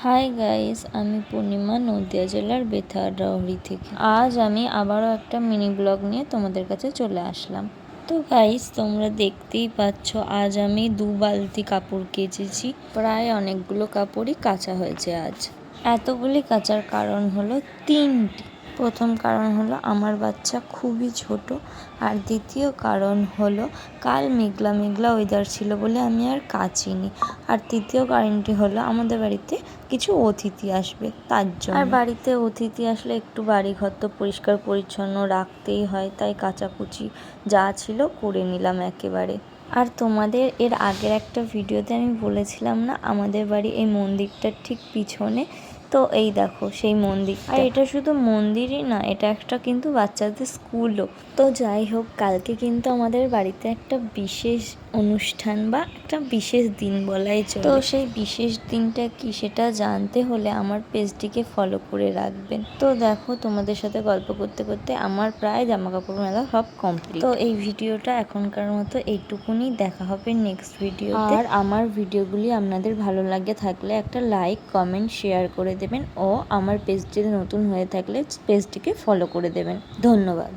Hi guys, আমি পূর্ণিমা নদিয়া জেলার বেথুয়াডাউরি থেকে। আজ আমি আবারও একটা মিনি ব্লগ নিয়ে তোমাদের কাছে চলে আসলাম। তো গাইস, তোমরা দেখতেই পাচ্ছ আজ আমি 2 বালতি কাপড় কেচেছি। প্রায় অনেকগুলো কাপড়ই কাচা হয়েছে আজ। এতগুলি কাচার কারণ হলো 3টি। প্রথম কারণ হলো আমার বাচ্চা খুবই ছোট, আর দ্বিতীয় কারণ হলো কাল মেঘলা মেঘলা ওয়েদার ছিল বলে আমি আর কাচিনি, আর তৃতীয় কারণটি হলো আমাদের বাড়িতে কিছু অতিথি আসবে তার জন্য। আর বাড়িতে অতিথি আসলে একটু বাড়িঘর তো পরিষ্কার পরিচ্ছন্ন রাখতেই হয়, তাই কাচাকুচি যা ছিল করে নিলাম একেবারে। আর তোমাদের এর আগের একটা ভিডিওতে আমি বলেছিলাম না, আমাদের বাড়ি এই মন্দিরটার ঠিক পিছনে। তো এই দেখো সেই মন্দির। আর এটা শুধু মন্দিরই না, এটা একটা কিন্তু বাচ্চাদের স্কুলও। তো যাই হোক, কালকে কিন্তু আমাদের বাড়িতে একটা বিশেষ অনুষ্ঠান বা একটা বিশেষ দিন বলাই চলে। তো সেই বিশেষ দিনটা কি সেটা জানতে হলে আমার পেজটিকে ফলো করে রাখবেন। তো দেখো, তোমাদের সাথে গল্প করতে করতে আমার প্রায় জামা কাপড় মেলা সব কমপ্লিট। তো এই ভিডিওটা এখনকার মতো এইটুকুনি, দেখা হবে নেক্সট ভিডিওতে। আর আমার ভিডিওগুলি আপনাদের ভালো লাগে থাকলে একটা লাইক, কমেন্ট, শেয়ার করে দেবেন, ও আমার পেজটি নতুন হয়ে থাকলে পেজটিকে ফলো করে দেবেন। ধন্যবাদ।